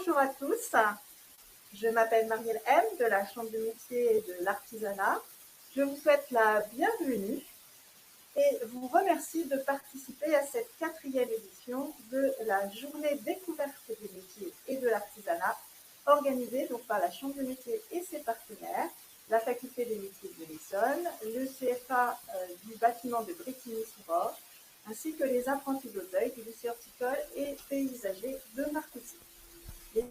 Bonjour à tous, je m'appelle Marielle M de la Chambre de métiers et de l'artisanat. Je vous souhaite la bienvenue et vous remercie de participer à cette 4e édition de la journée découverte des métiers et de l'artisanat organisée donc par la Chambre de métiers et ses partenaires, la Faculté des métiers de l'Essonne, le CFA du bâtiment de Brétigny-sur-Orge, ainsi que les apprentis d'Auteuil du lycée horticole et paysager de Marcoussis. Les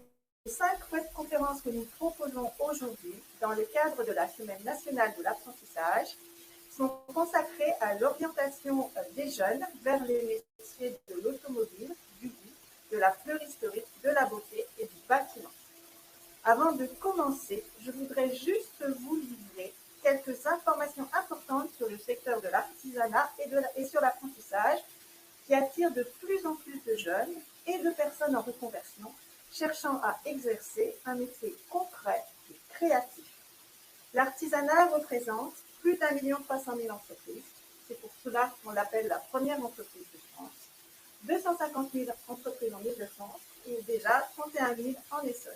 5 webconférences que nous proposons aujourd'hui dans le cadre de la Semaine nationale de l'apprentissage sont consacrées à l'orientation des jeunes vers les métiers de l'automobile, du goût, de la fleuristerie, de la beauté et du bâtiment. Avant de commencer, je voudrais juste vous livrer quelques informations importantes sur le secteur de l'artisanat et sur l'apprentissage qui attire de plus en plus de jeunes et de personnes en reconversion cherchant à exercer un métier concret et créatif. L'artisanat représente plus d'1,3 million d'entreprises. C'est pour cela qu'on l'appelle la première entreprise de France. 250 000 entreprises en Île-de-France et déjà 31 000 en Essonne.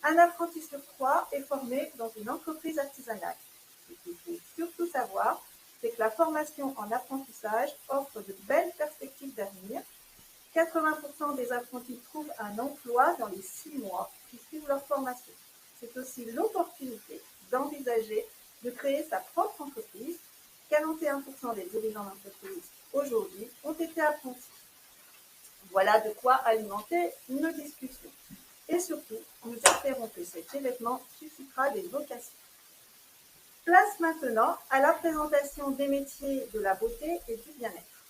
Un apprenti sur 3 est formé dans une entreprise artisanale. Ce qu'il faut surtout savoir, c'est que la formation en apprentissage offre de belles perspectives d'avenir. 80% des apprentis trouvent un emploi dans les 6 mois qui suivent leur formation. C'est aussi l'opportunité d'envisager de créer sa propre entreprise. 41% des dirigeants d'entreprise aujourd'hui ont été apprentis. Voilà de quoi alimenter nos discussions. Et surtout, nous espérons que cet événement suscitera des vocations. Place maintenant à la présentation des métiers de la beauté et du bien-être.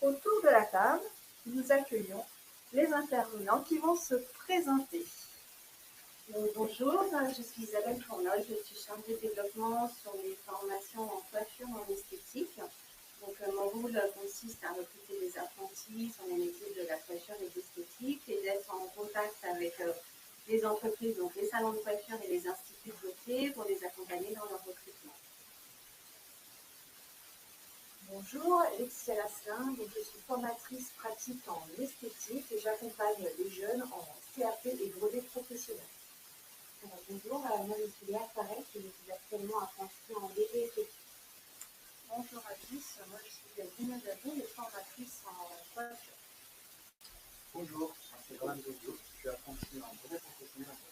Autour de la table, nous accueillons les intervenants qui vont se présenter. Bonjour, je suis Isabelle Fournoy, je suis chargée de développement sur les formations en coiffure et en esthétique. Donc, mon rôle consiste à recruter des apprentis sur les métiers de la coiffure et de l'esthétique et d'être en contact avec les entreprises, donc les salons de coiffure et les instituts de beauté pour les accompagner dans leur recrutement. Bonjour, Alexia Lasselin, donc je suis formatrice pratique en esthétique et j'accompagne les jeunes en CAP et brevet professionnel. Bonjour, moi je suis Léa Farès et je suis actuellement apprentie en DEST. Bonjour à tous, moi je suis Dina Dabou et formatrice en coiffure. Bonjour, je suis Roman Dodio, je suis apprentie en brevet professionnel en coiffure.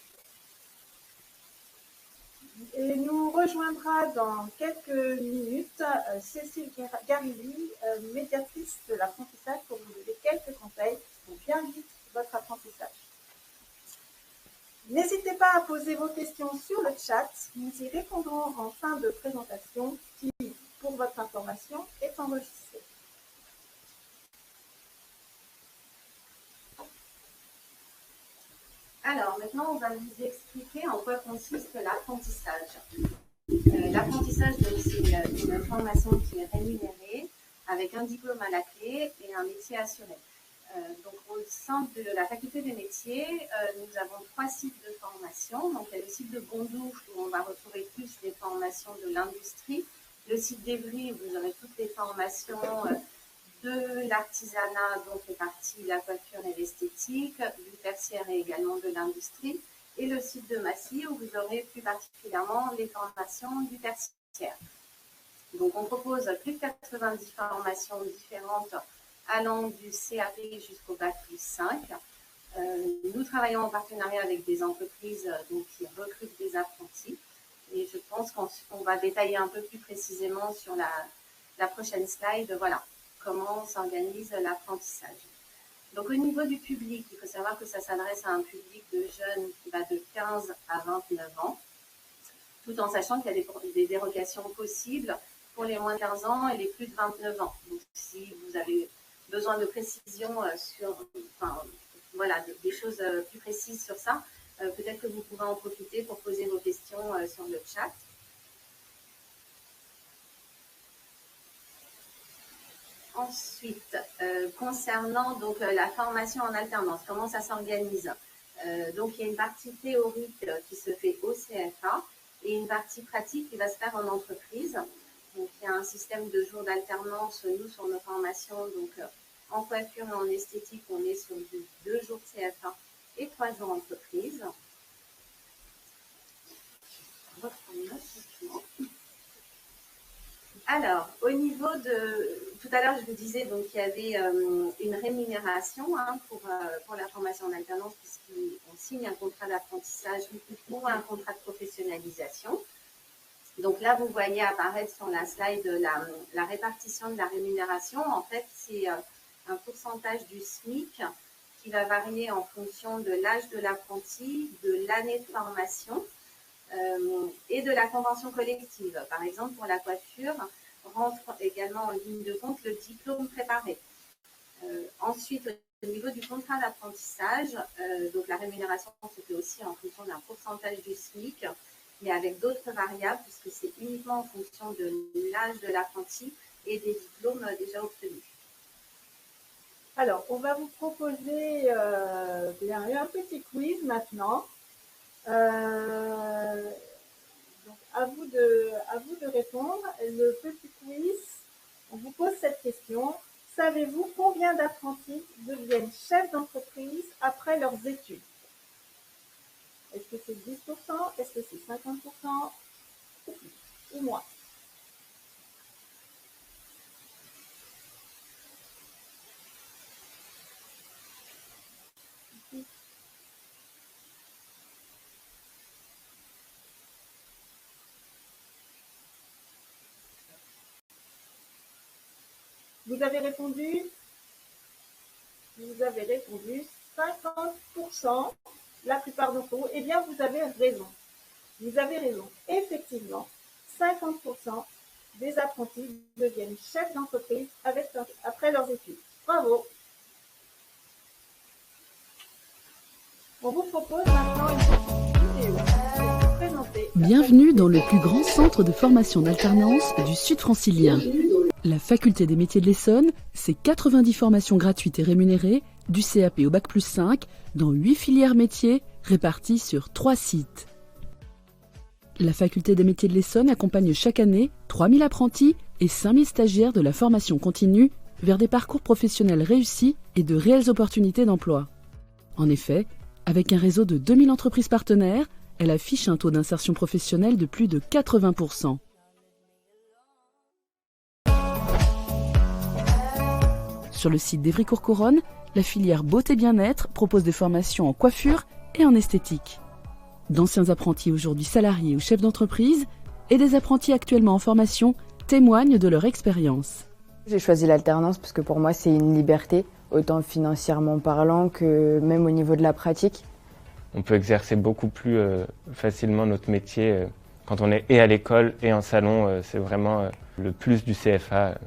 Et nous rejoindra dans quelques minutes Cécile Garilli, médiatrice de l'apprentissage, pour vous donner quelques conseils pour bien vivre votre apprentissage. N'hésitez pas à poser vos questions sur le chat, nous y répondrons en fin de présentation qui, pour votre information, est enregistrée. Alors, maintenant, on va vous expliquer en quoi consiste l'apprentissage. L'apprentissage, c'est une formation qui est rémunérée avec un diplôme à la clé et un métier assuré. Donc, au sein de la faculté des métiers, nous avons 3 sites de formation. Donc, il y a le site de Bondoufle où on va retrouver plus les formations de l'industrie. Le site d'Evry où vous aurez toutes les formations de l'artisanat, donc les parties de la coiffure et l'esthétique, du tertiaire et également de l'industrie. Et le site de Massy où vous aurez plus particulièrement les formations du tertiaire. Donc, on propose plus de 90 formations différentes allant du CAP jusqu'au Bac+5. Nous travaillons en partenariat avec des entreprises donc, qui recrutent des apprentis. Et je pense qu'on va détailler un peu plus précisément sur la prochaine slide, voilà, comment s'organise l'apprentissage. Donc, au niveau du public, il faut savoir que ça s'adresse à un public de jeunes qui va de 15 à 29 ans, tout en sachant qu'il y a des dérogations possibles pour les moins de 15 ans et les plus de 29 ans. Donc, si vous avez besoin de précision sur, voilà, des choses plus précises sur ça, peut-être que vous pourrez en profiter pour poser vos questions sur le chat. Ensuite, concernant donc, la formation en alternance, comment ça s'organise? Donc, il y a une partie théorique qui se fait au CFA et une partie pratique qui va se faire en entreprise. Donc, il y a un système de jours d'alternance, nous, sur nos formations. Donc, en coiffure et en esthétique, on est sur 2 jours de CFA et 3 ans entreprise. Alors, au niveau de... Tout à l'heure, je vous disais donc qu'il y avait une rémunération pour la formation en alternance, puisqu'on signe un contrat d'apprentissage ou un contrat de professionnalisation. Donc là, vous voyez apparaître sur la slide la répartition de la rémunération. En fait, c'est un pourcentage du SMIC qui va varier en fonction de l'âge de l'apprenti, de l'année de formation et de la convention collective. Par exemple, pour la coiffure, rentre également en ligne de compte le diplôme préparé. Ensuite, au niveau du contrat d'apprentissage, donc la rémunération se fait aussi en fonction d'un pourcentage du SMIC, mais avec d'autres variables, puisque c'est uniquement en fonction de l'âge de l'apprenti et des diplômes déjà obtenus. Alors, on va vous proposer un petit quiz maintenant. Donc, à vous de répondre. Le petit quiz, on vous pose cette question. Savez-vous combien d'apprentis deviennent chefs d'entreprise après leurs études? Est-ce que c'est 10%? Est-ce que c'est 50%? Ou moins? Vous avez répondu 50%, la plupart d'entre vous. Eh bien, vous avez raison. Vous avez raison. Effectivement, 50% des apprentis deviennent chefs d'entreprise après leurs études. Bravo. On vous propose maintenant une petite vidéo pour vous présenter. Bienvenue dans le plus grand centre de formation d'alternance du Sud francilien. La Faculté des métiers de l'Essonne, c'est 90 formations gratuites et rémunérées, du CAP au Bac+5, dans 8 filières métiers, réparties sur 3 sites. La Faculté des métiers de l'Essonne accompagne chaque année 3000 apprentis et 5000 stagiaires de la formation continue vers des parcours professionnels réussis et de réelles opportunités d'emploi. En effet, avec un réseau de 2000 entreprises partenaires, elle affiche un taux d'insertion professionnelle de plus de 80%. Sur le site d'Évry-Courcouronnes, la filière beauté bien-être propose des formations en coiffure et en esthétique. D'anciens apprentis aujourd'hui salariés ou chefs d'entreprise et des apprentis actuellement en formation témoignent de leur expérience. J'ai choisi l'alternance parce que pour moi c'est une liberté, autant financièrement parlant que même au niveau de la pratique. On peut exercer beaucoup plus facilement notre métier quand on est et à l'école et en salon. C'est vraiment le plus du CFA.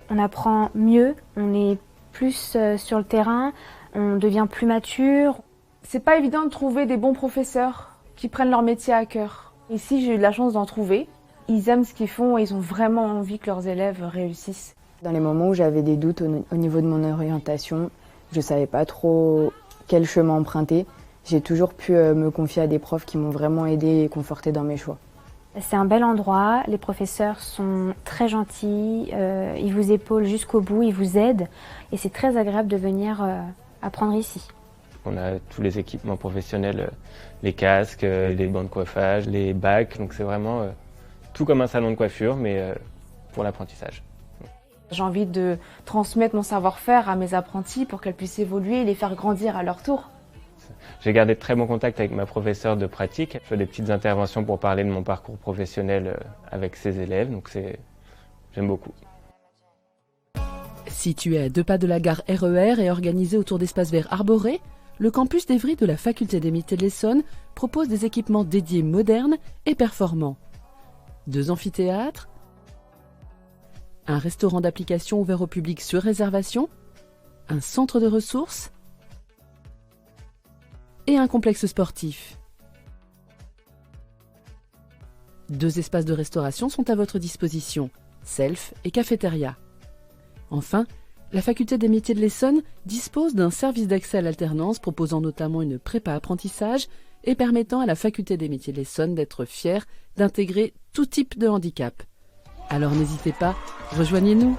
On apprend mieux, on est plus sur le terrain, on devient plus mature. C'est pas évident de trouver des bons professeurs qui prennent leur métier à cœur. Ici, j'ai eu de la chance d'en trouver. Ils aiment ce qu'ils font et ils ont vraiment envie que leurs élèves réussissent. Dans les moments où j'avais des doutes au niveau de mon orientation, je savais pas trop quel chemin emprunter. J'ai toujours pu me confier à des profs qui m'ont vraiment aidé et conforté dans mes choix. C'est un bel endroit, les professeurs sont très gentils, ils vous épaulent jusqu'au bout, ils vous aident et c'est très agréable de venir apprendre ici. On a tous les équipements professionnels, les casques, les bancs de coiffage, les bacs, donc c'est vraiment tout comme un salon de coiffure mais pour l'apprentissage. J'ai envie de transmettre mon savoir-faire à mes apprentis pour qu'elles puissent évoluer et les faire grandir à leur tour. J'ai gardé de très bons contacts avec ma professeure de pratique. Je fais des petites interventions pour parler de mon parcours professionnel avec ses élèves, donc j'aime beaucoup. Situé à 2 pas de la gare RER et organisé autour d'espaces verts arborés, le campus d'Évry de la Faculté des métiers de l'Essonne propose des équipements dédiés modernes et performants. 2 amphithéâtres, un restaurant d'application ouvert au public sur réservation, un centre de ressources et un complexe sportif. 2 espaces de restauration sont à votre disposition, self et cafétéria. Enfin, la Faculté des métiers de l'Essonne dispose d'un service d'accès à l'alternance proposant notamment une prépa apprentissage et permettant à la Faculté des métiers de l'Essonne d'être fière d'intégrer tout type de handicap. Alors n'hésitez pas, rejoignez-nous!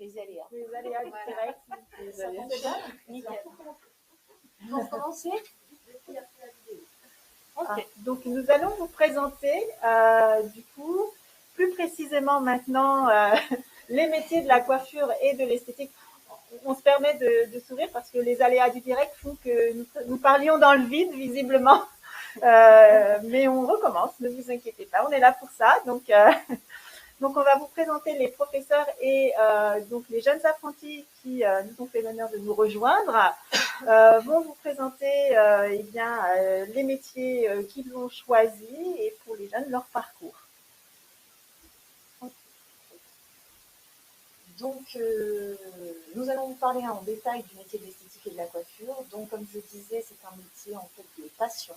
Les aléas. Les aléas du direct. Ça fonctionne? Nickel. Vous commencez? Donc nous allons vous présenter du coup plus précisément maintenant les métiers de la coiffure et de l'esthétique. On se permet de sourire parce que les aléas du direct font que nous parlions dans le vide visiblement, mais on recommence, ne vous inquiétez pas, on est là pour ça. Donc on va vous présenter les professeurs et donc les jeunes apprentis qui nous ont fait l'honneur de nous rejoindre, vont vous présenter les métiers qu'ils ont choisis et pour les jeunes leur parcours. Donc, nous allons vous parler en détail du métier de l'esthétique et de la coiffure. Donc, comme je disais, c'est un métier en fait de passion,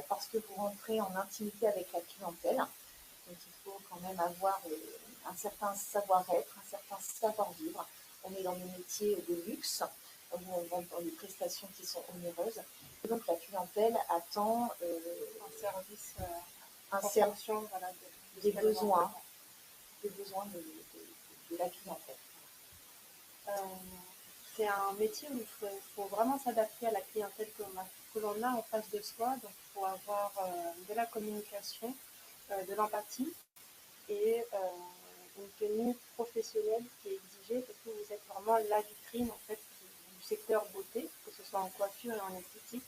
parce que vous rentrez en intimité avec la clientèle. Donc, il faut quand même avoir un certain savoir-être, un certain savoir-vivre. On est dans des métiers de luxe, où on vend dans des prestations qui sont onéreuses. Et donc, la clientèle attend Un service un en service fonction des besoins de la clientèle. C'est un métier où il faut vraiment s'adapter à la clientèle que l'on a en face de soi. Donc, il faut avoir de la communication, de l'empathie et une tenue professionnelle qui est exigée parce que vous êtes vraiment la vitrine en fait du secteur beauté, que ce soit en coiffure et en esthétique.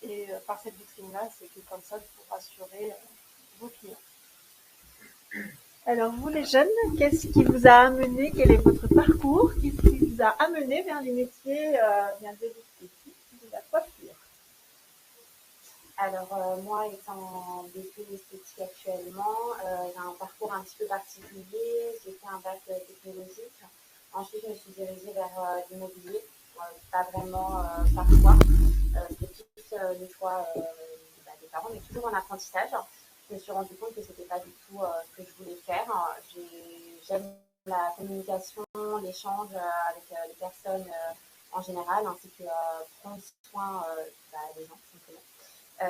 Et par cette vitrine-là, c'est que comme ça, vous rassurez vos clients. Alors vous les jeunes, qu'est-ce qui vous a amené, quel est votre parcours, qu'est-ce qui vous a amené vers les métiers de l'esthétique, de la coiffure? Alors, moi, étant en BT esthétique actuellement, j'ai un parcours un petit peu particulier. J'ai fait un bac technologique. Ensuite, je me suis dirigée vers l'immobilier. Pas vraiment par choix. C'était plus le choix des parents, mais toujours en apprentissage. Je me suis rendu compte que c'était pas du tout ce que je voulais faire. J'aime la communication, l'échange avec les personnes en général, ainsi que prendre soin des gens, simplement.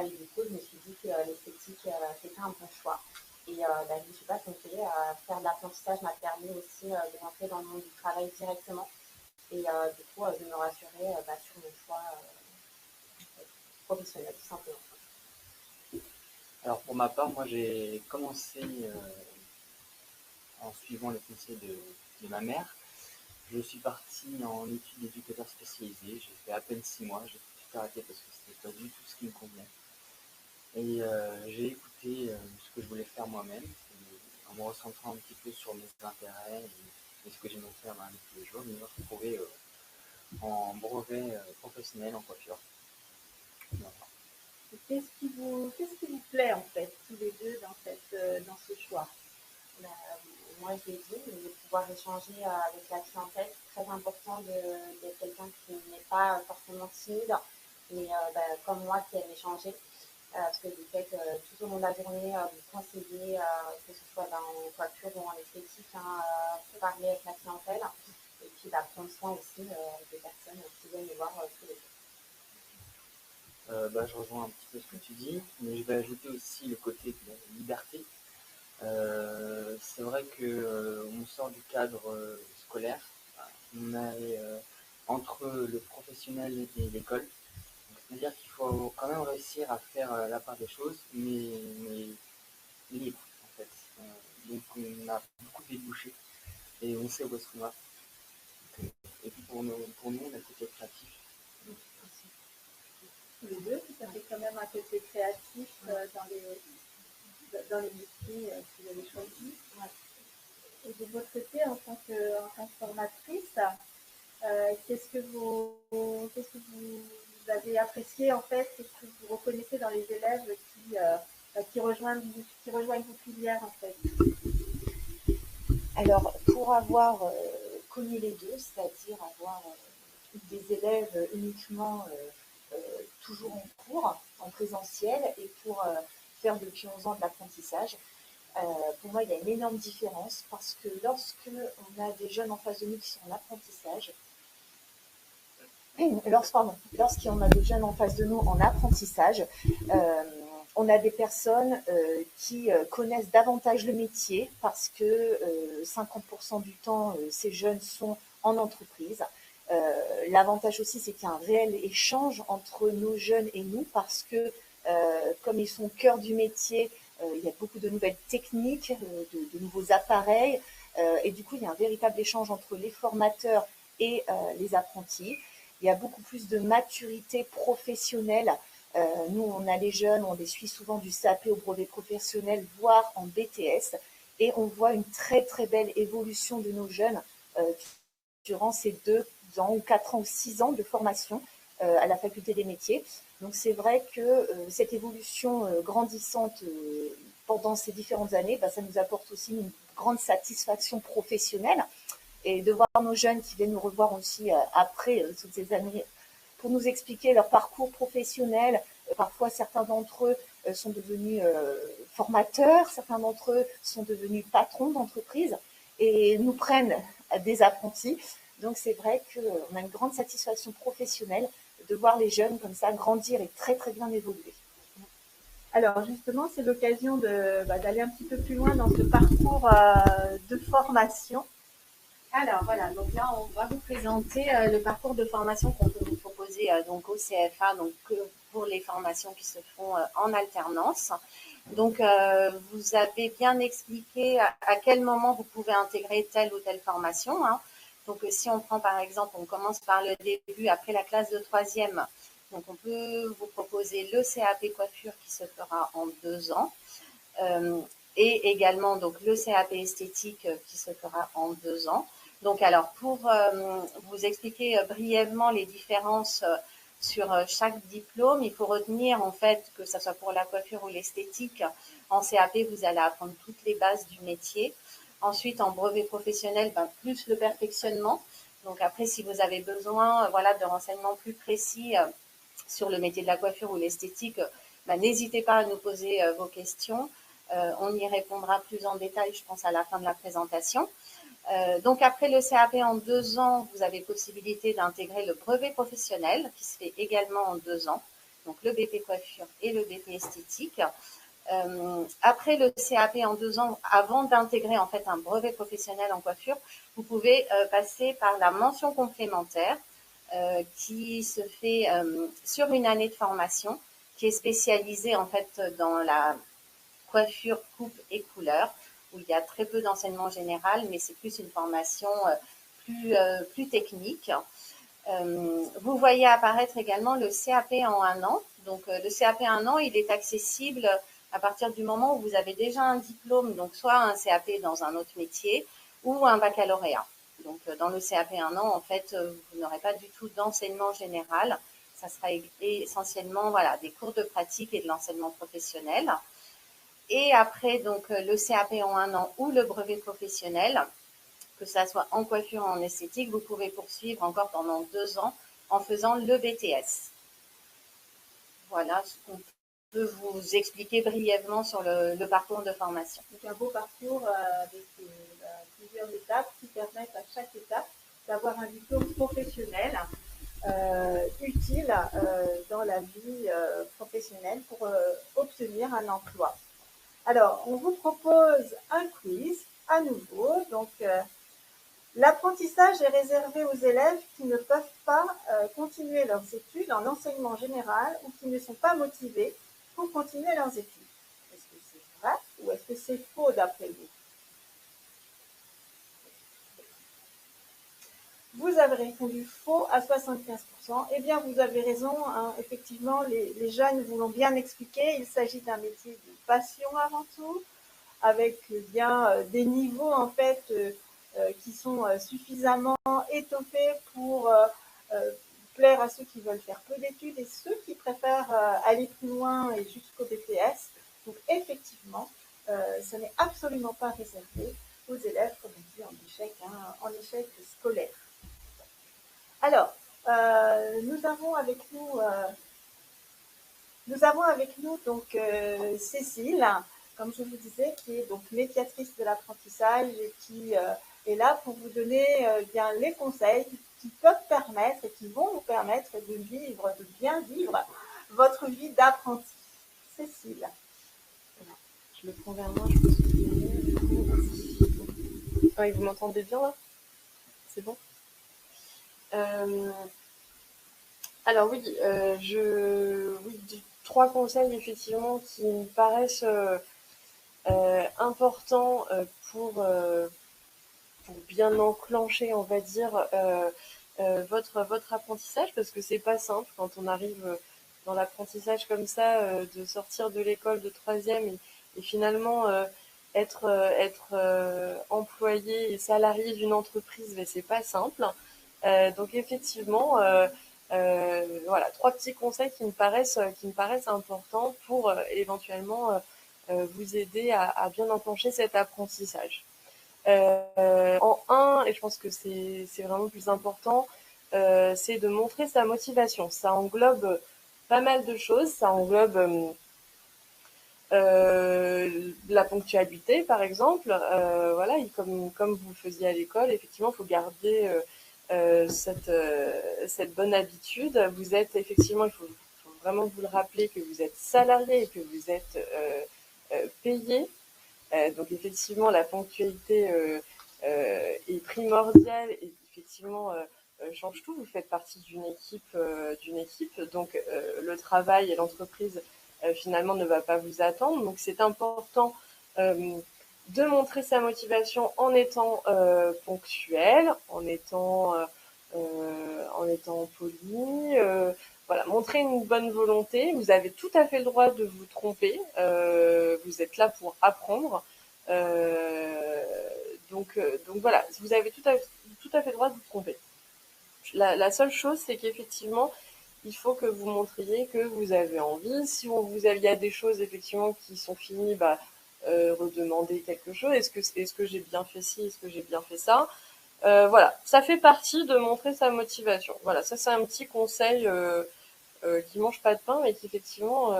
Et du coup, je me suis dit que l'esthétique, c'était un bon choix. Et je ne suis pas trompée. Faire de l'apprentissage m'a permis aussi de rentrer dans le monde du travail directement. Et du coup, de me rassurer sur mon choix professionnel, tout simplement. Alors pour ma part, moi j'ai commencé en suivant les conseils de ma mère. Je suis parti en études d'éducateur spécialisé. J'ai fait à peine 6 mois. J'ai tout arrêté parce que c'était pas du tout ce qui me convenait. Et j'ai écouté ce que je voulais faire moi-même, en me recentrant un petit peu sur mes intérêts et ce que j'aimais faire dans la vie de tous les jours. Je me suis retrouvé en brevet professionnel en coiffure. Voilà. Qu'est-ce qui vous plaît en fait, tous les deux, dans ce choix? Moi, je l'ai dit, de pouvoir échanger avec la clientèle, c'est très important d'être quelqu'un qui n'est pas forcément timide, mais comme moi qui aime échanger. Parce que du fait tout au long de la journée, vous conseillez, que ce soit en coiffure ou en esthétique, parler avec la clientèle et puis prendre soin aussi des personnes qui viennent les voir tous les jours. Je rejoins un petit peu ce que tu dis, mais je vais ajouter aussi le côté de la liberté. C'est vrai qu'on sort du cadre scolaire, on est entre le professionnel et l'école. C'est-à-dire qu'il faut quand même réussir à faire la part des choses, mais libre en fait. Donc on a beaucoup de débouchés et on sait où est-ce qu'on va. Et puis pour nous on a le côté créatif. Les deux, vous avez quand même un côté créatif dans les métiers que vous avez choisis. Ouais. Et de votre côté, en tant que formatrice, qu'est-ce que vous avez apprécié en fait, qu'est-ce que vous reconnaissez dans les élèves qui rejoignent vos filières en fait? Alors, pour avoir connu les deux, c'est-à-dire avoir des élèves uniquement toujours en cours, en présentiel, et pour faire depuis 11 ans de l'apprentissage, pour moi, il y a une énorme différence parce que lorsqu'on a des jeunes en face de nous qui sont en apprentissage, lorsqu'on a des jeunes en face de nous en apprentissage, On a des personnes qui connaissent davantage le métier parce que 50% du temps, ces jeunes sont en entreprise. L'avantage aussi, c'est qu'il y a un réel échange entre nos jeunes et nous parce que comme ils sont au cœur du métier, il y a beaucoup de nouvelles techniques, de nouveaux appareils, et du coup, il y a un véritable échange entre les formateurs et les apprentis. Il y a beaucoup plus de maturité professionnelle. Nous, on a les jeunes, on les suit souvent du CAP au brevet professionnel, voire en BTS, et on voit une très très belle évolution de nos jeunes durant ces 2 ans ou 4 ans ou 6 ans de formation à la faculté des métiers. Donc c'est vrai que cette évolution grandissante pendant ces différentes années, ça nous apporte aussi une grande satisfaction professionnelle, et de voir nos jeunes qui viennent nous revoir aussi après toutes ces années pour nous expliquer leur parcours professionnel. Parfois, certains d'entre eux sont devenus formateurs, certains d'entre eux sont devenus patrons d'entreprise et nous prennent des apprentis. Donc c'est vrai qu'on a une grande satisfaction professionnelle de voir les jeunes comme ça grandir et très très bien évoluer. Alors justement, c'est l'occasion d'aller un petit peu plus loin dans ce parcours de formation. Alors voilà, donc là on va vous présenter le parcours de formation qu'on peut vous proposer donc au CFA, donc pour les formations qui se font en alternance. Donc vous avez bien expliqué à quel moment vous pouvez intégrer telle ou telle formation, hein. Donc si on prend par exemple, on commence par le début après la classe de 3e, donc on peut vous proposer le CAP coiffure qui se fera en 2 ans. Et également donc le CAP esthétique qui se fera en 2 ans. Donc alors pour vous expliquer brièvement les différences sur chaque diplôme, il faut retenir en fait que ce soit pour la coiffure ou l'esthétique, en CAP vous allez apprendre toutes les bases du métier. Ensuite en brevet professionnel, plus le perfectionnement. Donc après si vous avez besoin de renseignements plus précis sur le métier de la coiffure ou l'esthétique, n'hésitez pas à nous poser vos questions. On y répondra plus en détail, je pense, à la fin de la présentation. Donc, après le CAP en 2 ans, vous avez possibilité d'intégrer le brevet professionnel qui se fait également en 2 ans, donc le BP coiffure et le BP esthétique. Après le CAP en 2 ans, avant d'intégrer en fait un brevet professionnel en coiffure, vous pouvez passer par la mention complémentaire qui se fait sur une année de formation, qui est spécialisée en fait dans la coiffure, coupe et couleur, où il y a très peu d'enseignement général, mais c'est plus une formation plus technique. Vous voyez apparaître également le CAP en 1 an. Donc le CAP 1 an, il est accessible à partir du moment où vous avez déjà un diplôme, donc soit un CAP dans un autre métier ou un baccalauréat. Donc dans le CAP 1 an, en fait, vous n'aurez pas du tout d'enseignement général. Ça sera essentiellement des cours de pratique et de l'enseignement professionnel. Et après, donc, le CAP en 1 an ou le brevet professionnel, que ça soit en coiffure ou en esthétique, vous pouvez poursuivre encore pendant 2 ans en faisant le BTS. Voilà ce qu'on peut vous expliquer brièvement sur le parcours de formation. Donc un beau parcours avec plusieurs étapes qui permettent à chaque étape d'avoir un diplôme professionnel utile dans la vie professionnelle pour obtenir un emploi. Alors, on vous propose un quiz à nouveau. Donc, l'apprentissage est réservé aux élèves qui ne peuvent pas continuer leurs études en enseignement général ou qui ne sont pas motivés pour continuer leurs études. Est-ce que c'est vrai ou est-ce que c'est faux d'après vous? Vous avez répondu faux à 75%. Eh bien, vous avez raison, hein. Effectivement, les jeunes vous l'ont bien expliqué. Il s'agit d'un métier de passion avant tout, avec bien des niveaux en fait qui sont suffisamment étoffés pour plaire à ceux qui veulent faire peu d'études et ceux qui préfèrent aller plus loin et jusqu'au BTS. Donc, effectivement, ce n'est absolument pas réservé aux élèves, comme on dit, en échec scolaire. Alors, nous avons avec nous donc Cécile, comme je vous disais, qui est donc médiatrice de l'apprentissage et qui est là pour vous donner bien les conseils qui peuvent permettre et qui vont vous permettre de bien vivre votre vie d'apprenti. Cécile. Je le prends vers moi, je pense que c'est mieux. Oui, vous m'entendez bien là? C'est bon? Alors oui, trois conseils effectivement qui me paraissent importants pour bien enclencher, on va dire, votre apprentissage, parce que c'est pas simple quand on arrive dans l'apprentissage comme ça, de sortir de l'école de troisième et finalement être employé et salarié d'une entreprise, mais c'est pas simple. Donc effectivement, voilà, trois petits conseils qui me paraissent importants pour éventuellement vous aider à bien enclencher cet apprentissage. En un, et je pense que c'est vraiment le plus important, c'est de montrer sa motivation. Ça englobe pas mal de choses. Ça englobe la ponctualité, par exemple. Voilà, et comme vous le faisiez à l'école, effectivement, il faut garder cette bonne habitude. Vous êtes effectivement, il faut vraiment vous le rappeler que vous êtes salarié et que vous êtes payé. Donc effectivement, la ponctualité est primordiale et effectivement change tout. Vous faites partie d'une équipe, donc le travail et l'entreprise finalement ne va pas vous attendre. Donc c'est important de montrer sa motivation en étant ponctuel, en étant poli. Voilà, montrer une bonne volonté. Vous avez tout à fait le droit de vous tromper. Vous êtes là pour apprendre. Donc voilà, vous avez tout à fait le droit de vous tromper. La seule chose, c'est qu'effectivement, il faut que vous montriez que vous avez envie. Si il y a des choses effectivement qui sont finies, redemander quelque chose. Est-ce que j'ai bien fait ci, est-ce que j'ai bien fait ça? Voilà, ça fait partie de montrer sa motivation. Voilà, ça c'est un petit conseil qui mange pas de pain, mais qui effectivement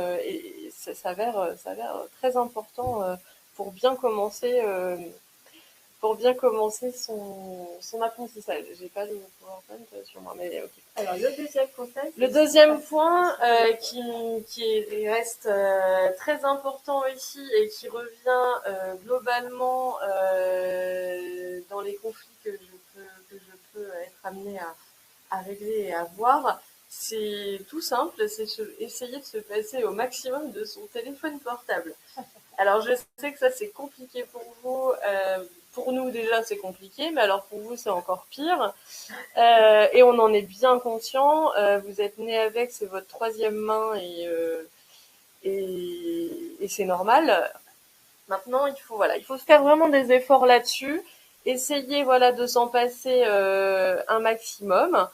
s'avère très important pour bien commencer son apprentissage. J'ai pas le PowerPoint sur moi, mais ok. Alors le deuxième conseil. Le deuxième point qui reste très important ici et qui revient globalement dans les conflits que je peux être amenée à régler et à voir, c'est tout simple, c'est essayer de se passer au maximum de son téléphone portable. Alors je sais que ça c'est compliqué pour vous, pour nous déjà c'est compliqué, mais alors pour vous c'est encore pire. Et on en est bien conscient. Vous êtes né avec, c'est votre troisième main et c'est normal. Maintenant il faut faire vraiment des efforts là-dessus. Essayez de s'en passer un maximum.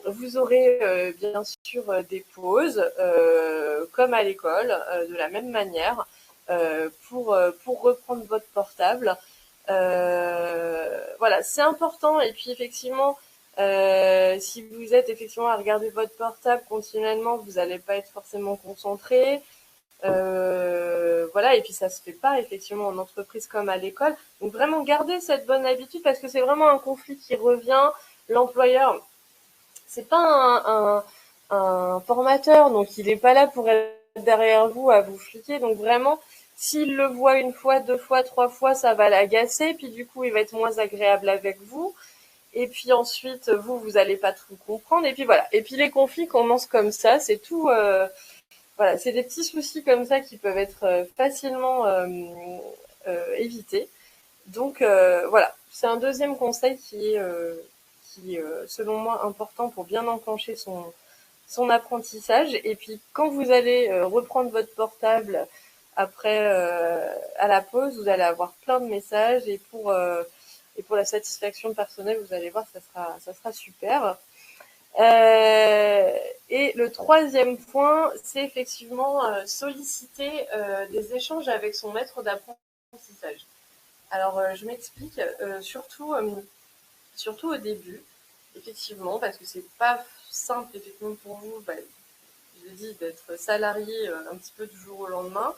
Vous aurez bien sûr des pauses, comme à l'école, de la même manière, pour reprendre votre portable. Voilà, c'est important. Et puis effectivement, si vous êtes effectivement à regarder votre portable continuellement, vous n'allez pas être forcément concentré. Voilà, et puis ça se fait pas effectivement en entreprise comme à l'école. Donc vraiment garder cette bonne habitude, parce que c'est vraiment un conflit qui revient. L'employeur, c'est pas un formateur, donc il est pas là pour être derrière vous à vous fliquer. Donc vraiment, s'il le voit une fois, deux fois, trois fois, ça va l'agacer, puis du coup il va être moins agréable avec vous. Et puis ensuite, vous allez pas tout comprendre. Et puis voilà. Et puis les conflits commencent comme ça, c'est tout. Voilà, c'est des petits soucis comme ça qui peuvent être facilement évités. Donc voilà, c'est un deuxième conseil qui est selon moi important pour bien enclencher son apprentissage. Et puis quand vous allez reprendre votre portable après à la pause, vous allez avoir plein de messages et pour la satisfaction personnelle, vous allez voir, ça sera super. Et le troisième point, c'est effectivement solliciter des échanges avec son maître d'apprentissage. Alors, je m'explique, surtout au début, effectivement, parce que c'est pas simple, effectivement, pour vous, je l'ai dit, d'être salarié un petit peu du jour au lendemain,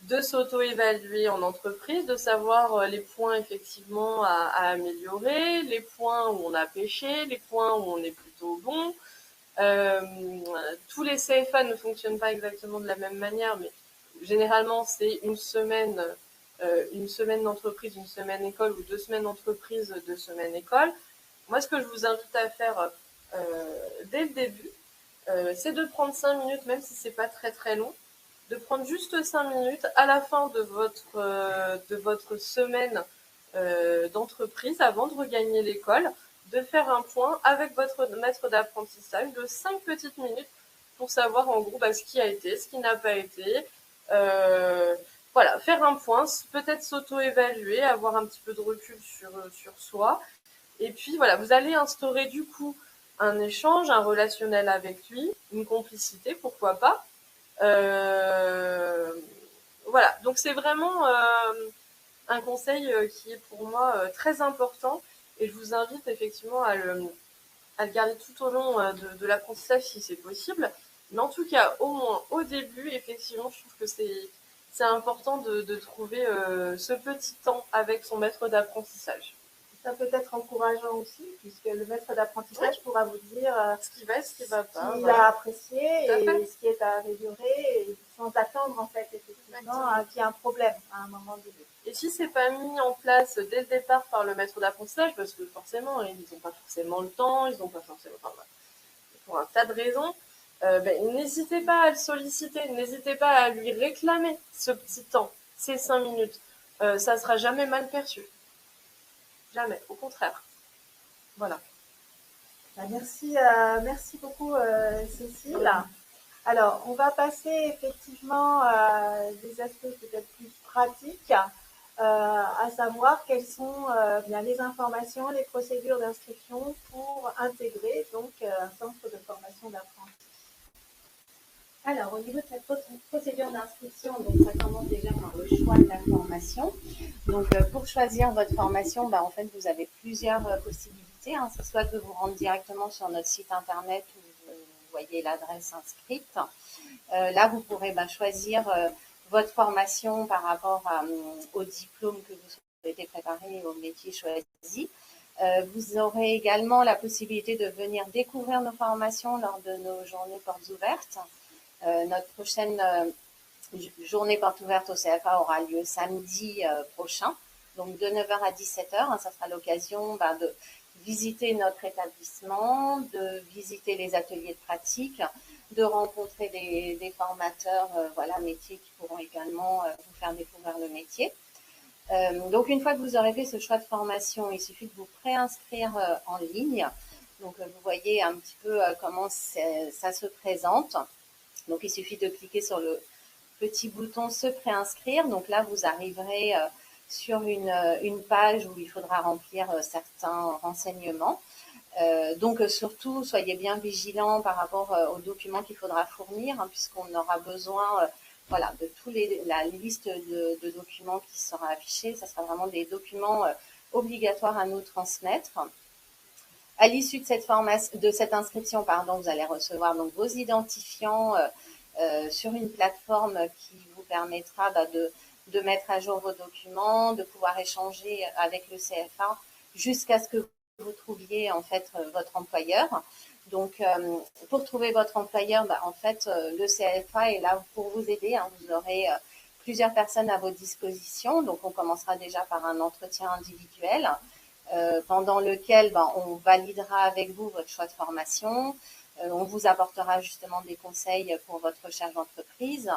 de s'auto-évaluer en entreprise, de savoir les points, effectivement, à améliorer, les points où on a pêché, les points où on est plutôt bon, Tous les CFA ne fonctionnent pas exactement de la même manière, mais généralement c'est une semaine d'entreprise, une semaine école, ou 2 semaines d'entreprise, 2 semaines école. Moi, ce que je vous invite à faire dès le début, c'est de prendre 5 minutes, même si c'est pas très très long, de prendre juste 5 minutes à la fin de votre semaine d'entreprise, avant de regagner l'école, de faire un point avec votre maître d'apprentissage de 5 petites minutes pour savoir en gros ce qui a été, ce qui n'a pas été. Voilà, faire un point, peut-être s'auto-évaluer, avoir un petit peu de recul sur soi. Et puis voilà, vous allez instaurer du coup un échange, un relationnel avec lui, une complicité, pourquoi pas. Voilà, donc c'est vraiment un conseil qui est pour moi très important, et je vous invite effectivement à le garder tout au long de l'apprentissage si c'est possible. Mais en tout cas, au moins au début, effectivement, je trouve que c'est important de trouver ce petit temps avec son maître d'apprentissage. Ça peut être encourageant aussi, puisque le maître d'apprentissage pourra vous dire ce qui va et ce qui va pas, ce qu'il a apprécié et ce qui est à améliorer, et sans attendre en fait effectivement qu'il y ait un problème à un moment donné. Et si c'est pas mis en place dès le départ par le maître d'apprentissage, parce que forcément ils n'ont pas forcément le temps, ils n'ont pas forcément, pour un tas de raisons, n'hésitez pas à le solliciter, n'hésitez pas à lui réclamer ce petit temps, ces 5 minutes. Ça sera jamais mal perçu. Jamais, au contraire. Voilà. Merci beaucoup Cécile. Alors, on va passer effectivement à des aspects peut-être plus pratiques, à savoir quelles sont les informations, les procédures d'inscription pour intégrer donc un centre de formation d'apprentis. Alors, au niveau de cette procédure d'inscription, donc ça commence déjà par le choix de la formation. Donc, pour choisir votre formation, en fait, vous avez plusieurs possibilités. C'est soit de vous rendre directement sur notre site internet où vous voyez l'adresse inscrite. Là, vous pourrez choisir votre formation par rapport au diplôme que vous souhaitez préparer et au métier choisi. Vous aurez également la possibilité de venir découvrir nos formations lors de nos journées portes ouvertes. Notre prochaine journée porte ouverte au CFA aura lieu samedi prochain, donc de 9h à 17h. Ça sera l'occasion de visiter notre établissement, de visiter les ateliers de pratique, de rencontrer des formateurs métiers qui pourront également vous faire découvrir le métier. Donc une fois que vous aurez fait ce choix de formation, il suffit de vous préinscrire en ligne. Donc vous voyez un petit peu comment ça se présente. Donc, il suffit de cliquer sur le petit bouton « Se préinscrire ». Donc là, vous arriverez sur une page où il faudra remplir certains renseignements. Donc, surtout, soyez bien vigilants par rapport aux documents qu'il faudra fournir, puisqu'on aura besoin de la liste de documents qui sera affichée. Ce sera vraiment des documents obligatoires à nous transmettre. À l'issue de cette inscription, vous allez recevoir donc vos identifiants sur une plateforme qui vous permettra de mettre à jour vos documents, de pouvoir échanger avec le CFA jusqu'à ce que vous trouviez en fait votre employeur. Donc, pour trouver votre employeur, le CFA est là pour vous aider. Vous aurez plusieurs personnes à votre disposition. Donc, on commencera déjà par un entretien individuel. Pendant lequel on validera avec vous votre choix de formation, on vous apportera justement des conseils pour votre recherche d'entreprise.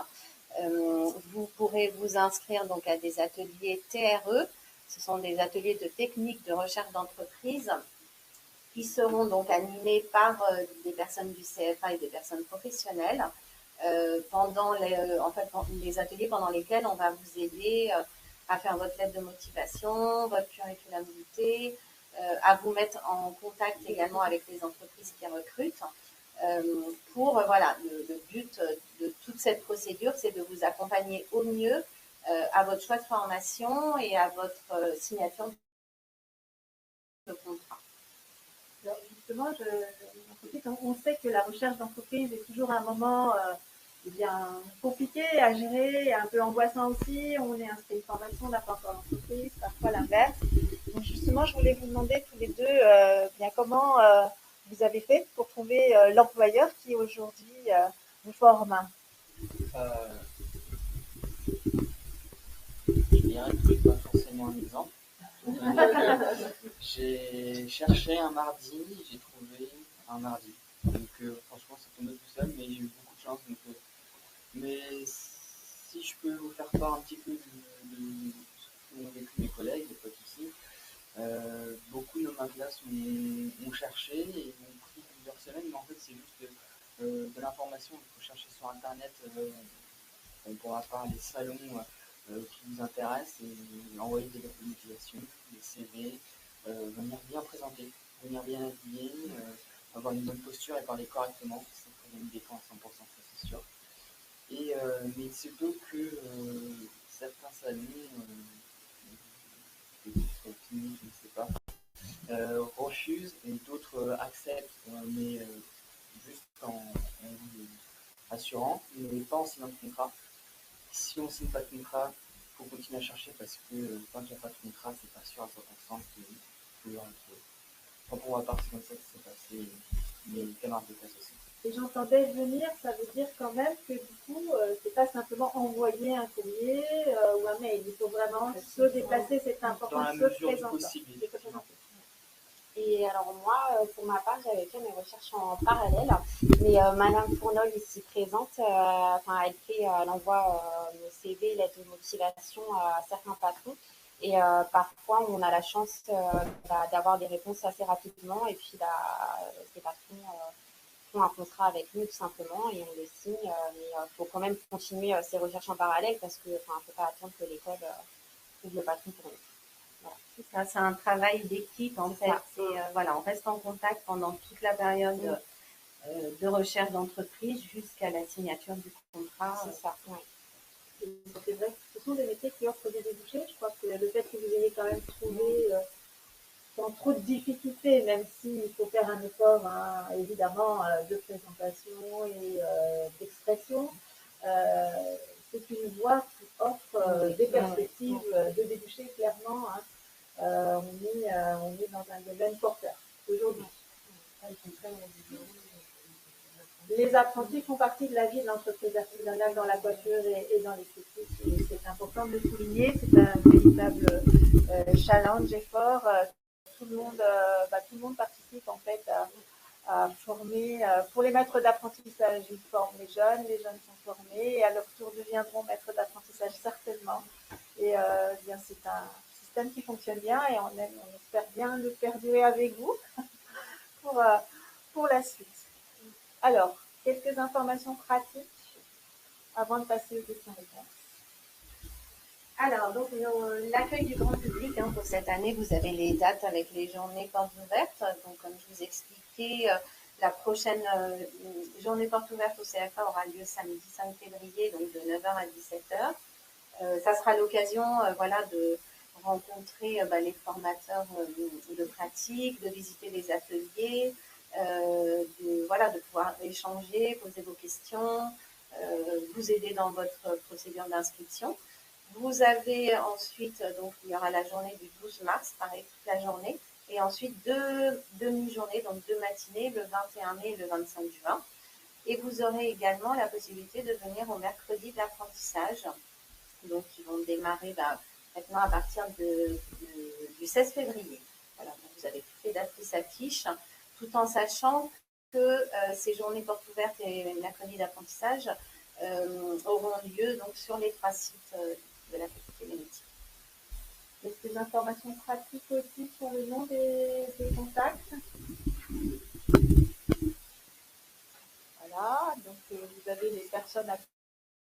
Vous pourrez vous inscrire donc à des ateliers TRE, ce sont des ateliers de technique de recherche d'entreprise qui seront donc animés par des personnes du CFA et des personnes professionnelles pendant les ateliers pendant lesquels on va vous aider à faire votre lettre de motivation, votre curriculum vitae, à vous mettre en contact également avec les entreprises qui recrutent. Le but de toute cette procédure, c'est de vous accompagner au mieux à votre choix de formation et à votre signature de contrat. Alors justement, on sait que la recherche d'entreprise est toujours un moment compliqué à gérer, un peu angoissant aussi. On est inscrit à une formation, on n'a pas encore l'entreprise, parfois l'inverse. Donc justement, je voulais vous demander tous les deux comment vous avez fait pour trouver l'employeur qui aujourd'hui vous forme? Je dirais que c'est pas forcément un exemple. J'ai cherché un mardi, j'ai trouvé un mardi. Donc franchement, ça tombait tout seul, mais j'ai eu beaucoup de chance. Donc, mais si je peux vous faire part un petit peu de ce qu'ont vécu mes collègues, il n'y a pas de souci. Beaucoup de ma classe ont cherché et ont pris plusieurs semaines, mais en fait c'est juste de l'information. Il faut chercher sur internet, on pourra part les salons qui vous intéressent et envoyer des lettres de motivation, des CV, venir bien présenter, venir bien habillé, avoir une bonne posture et parler correctement. Ça ferait une défense 100%, ça c'est sûr. Et, mais il se peut que certains salons, je ne sais pas, refusent et d'autres acceptent, mais juste en vous assurant, mais pas en signant de contrat. Si on ne signe pas de contrat, il faut continuer à chercher parce que tant qu'il n'y a pas de contrat, c'est pas sûr à 100% que l'on retrouve. Enfin, pour ma part, c'est comme ça que c'est passé, mes camarades de classe aussi. Et j'entendais venir, ça veut dire quand même que du coup, c'est pas simplement envoyer un courrier ou un mail. Il faut vraiment se déplacer, c'est important, dans la se mesure du présenter. possible. Et alors moi, pour ma part, j'avais fait mes recherches en parallèle, mais Madame Fournol ici présente, elle envoie nos CV, lettres de motivation à certains patrons, et parfois on a la chance d'avoir des réponses assez rapidement, et puis ces patrons font un contrat avec nous tout simplement, et on le signe, mais il faut quand même continuer ces recherches en parallèle parce que, ne faut pas attendre que l'école trouve le patron pour nous. Voilà. C'est un travail d'équipe en fait. Voilà, on reste en contact pendant toute la période de recherche d'entreprise jusqu'à la signature du contrat. C'est ça, oui. C'est vrai que ce sont des métiers qui offrent des débouchés. Je crois que le fait que vous ayez quand même trouvé sans trop de difficultés, même s'il faut faire un effort évidemment de présentation et d'expression, c'est une voie qui offre des perspectives de débouchés clairement. On est dans un domaine porteur aujourd'hui. Les apprentis font partie de la vie de l'entreprise artisanale dans la coiffure et dans l'esthétique. Et c'est important de le souligner. C'est un véritable challenge, effort. Tout le monde participe en fait à former. Pour les maîtres d'apprentissage, ils forment les jeunes sont formés et à leur tour deviendront maîtres d'apprentissage certainement. Et bien c'est un système qui fonctionne bien et on espère bien le perdurer avec vous pour la suite. Alors, quelques informations pratiques avant de passer aux questions-réponses. Alors, donc, l'accueil du grand public pour cette année, vous avez les dates avec les journées portes ouvertes. Donc, comme je vous expliquais, la prochaine journée porte ouverte au CFA aura lieu samedi 5 février, donc de 9h à 17h. Ça sera l'occasion de rencontrer les formateurs de pratique, de visiter les ateliers, de pouvoir échanger, poser vos questions, vous aider dans votre procédure d'inscription. Vous avez ensuite, donc il y aura la journée du 12 mars, pareil, toute la journée, et ensuite deux demi-journées, donc 2 matinées, le 21 mai et le 25 juin. Et vous aurez également la possibilité de venir au mercredi de l'apprentissage, donc qui vont démarrer maintenant à partir du 16 février. Voilà, donc vous avez toutes les dates qui s'affichent, tout en sachant que ces journées portes ouvertes et mercredi d'apprentissage auront lieu donc sur les 3 sites de la faculté des métiers. Quelques informations pratiques aussi sur le nom des contacts. Voilà, donc vous avez les personnes à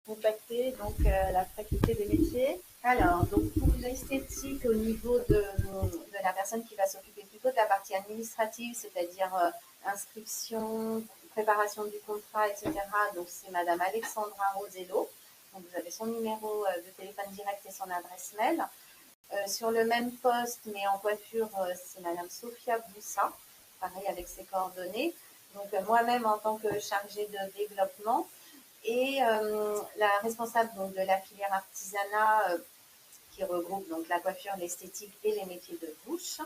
contacter, donc la faculté des métiers. Alors, donc pour l'esthétique, au niveau de la personne qui va s'occuper plutôt de la partie administrative, c'est-à-dire inscription, préparation du contrat, etc. Donc c'est Madame Alexandra Rosello. Donc vous avez son numéro de téléphone direct et son adresse mail. Sur le même poste, mais en coiffure, c'est Madame Sophia Boussa, pareil avec ses coordonnées. Donc moi-même en tant que chargée de développement et la responsable donc, de la filière artisanat qui regroupe donc la coiffure, l'esthétique et les métiers de bouche,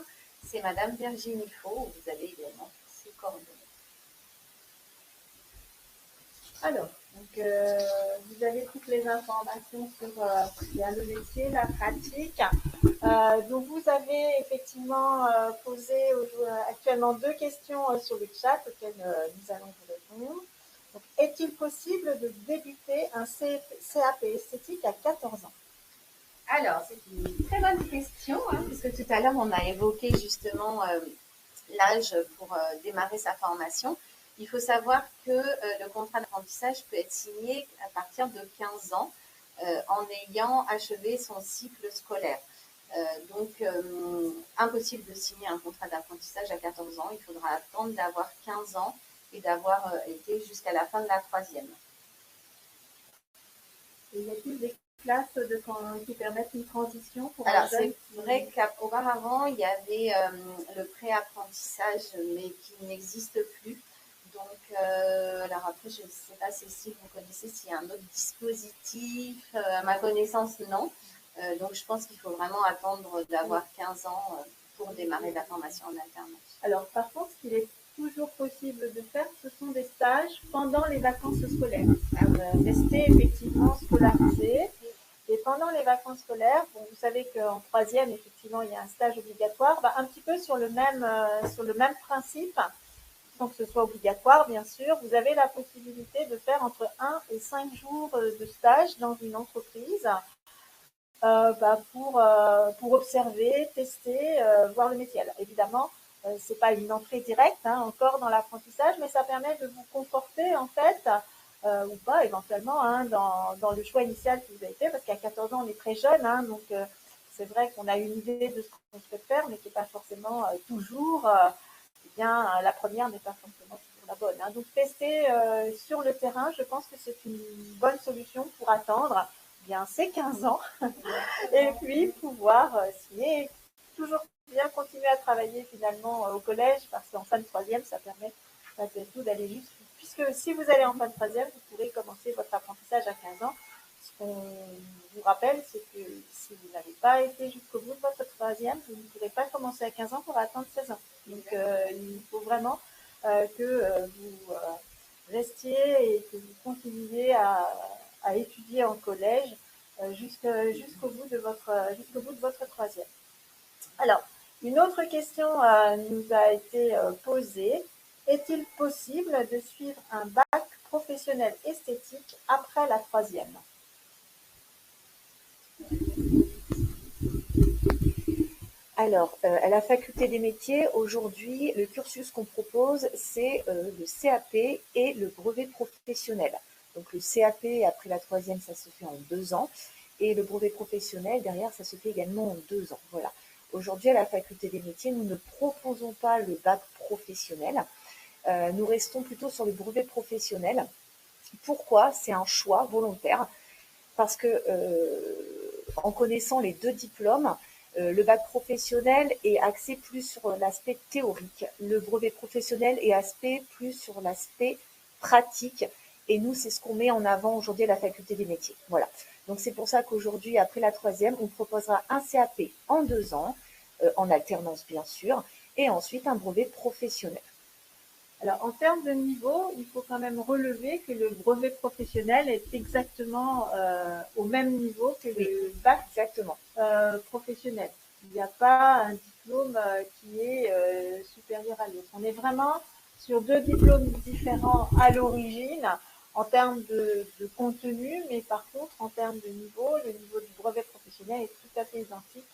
c'est Madame Virginie Faux. Vous avez également ses coordonnées. Alors, donc, vous avez toutes les informations sur bien le métier, la pratique. Donc, vous avez effectivement posé actuellement 2 questions sur le chat auxquelles nous allons vous répondre. Donc, est-il possible de débuter un CAP esthétique à 14 ans? Alors, c'est une très bonne question, puisque tout à l'heure, on a évoqué justement l'âge pour démarrer sa formation. Il faut savoir que le contrat d'apprentissage peut être signé à partir de 15 ans en ayant achevé son cycle scolaire. Donc, impossible de signer un contrat d'apprentissage à 14 ans. Il faudra attendre d'avoir 15 ans et d'avoir été jusqu'à la fin de la 3e. Et y a-t-il des classes qui permettent une transition pour Alors, un jeune? c'est vrai qu'auparavant, il y avait le pré-apprentissage, mais qui n'existe plus. Donc, alors après, je ne sais pas, Cécile, vous connaissez s'il y a un autre dispositif. À ma connaissance, non. Donc, je pense qu'il faut vraiment attendre d'avoir 15 ans pour démarrer la formation en alternance. Alors, par contre, ce qu'il est toujours possible de faire, ce sont des stages pendant les vacances scolaires. Rester effectivement scolarisé. Et pendant les vacances scolaires, bon, vous savez qu'en 3e, effectivement, il y a un stage obligatoire, un petit peu sur le même principe, sans que ce soit obligatoire, bien sûr. Vous avez la possibilité de faire entre 1 et 5 jours de stage dans une entreprise pour observer, tester, voir le métier. Alors, évidemment, c'est pas une entrée directe encore dans l'apprentissage, mais ça permet de vous conforter en fait, ou pas éventuellement dans le choix initial que vous avez fait, parce qu'à 14 ans on est très jeune, donc c'est vrai qu'on a une idée de ce qu'on souhaite faire, mais qui n'est pas forcément toujours, la première n'est pas forcément toujours la bonne. Donc tester sur le terrain, je pense que c'est une bonne solution pour attendre ces 15 ans et puis pouvoir signer, toujours bien continuer à travailler finalement au collège, parce qu'en fin de 3e, ça permet malgré tout d'aller juste, puisque si vous allez en fin de 3e, vous pourrez commencer votre apprentissage à 15 ans. Ce qu'on vous rappelle, c'est que si vous n'avez pas été jusqu'au bout de votre 3e, vous ne pourrez pas commencer à 15 ans pour attendre 16 ans. Donc il faut vraiment que vous restiez et que vous continuiez à étudier en collège jusqu'au bout de votre 3e. Alors, une autre question nous a été posée. Est-il possible de suivre un bac professionnel esthétique après la 3e? Alors, à la faculté des métiers, aujourd'hui, le cursus qu'on propose, c'est le CAP et le brevet professionnel. Donc, le CAP, après la 3e, ça se fait en 2 ans. Et le brevet professionnel, derrière, ça se fait également en 2 ans. Voilà. Aujourd'hui, à la faculté des métiers, nous ne proposons pas le bac professionnel. Nous restons plutôt sur le brevet professionnel. Pourquoi? C'est un choix volontaire. Parce que, en connaissant les 2 diplômes, le bac professionnel est axé plus sur l'aspect théorique. Le brevet professionnel est axé plus sur l'aspect pratique. Et nous, c'est ce qu'on met en avant aujourd'hui à la faculté des métiers. Voilà. Donc, c'est pour ça qu'aujourd'hui, après la 3e, on proposera un CAP en 2 ans, en alternance bien sûr, et ensuite un brevet professionnel. Alors, en termes de niveau, il faut quand même relever que le brevet professionnel est exactement au même niveau que le bac professionnel. Il n'y a pas un diplôme qui est supérieur à l'autre. On est vraiment sur 2 diplômes différents à l'origine en termes de contenu, mais par contre, en termes de niveau, le niveau du brevet professionnel est tout à fait identique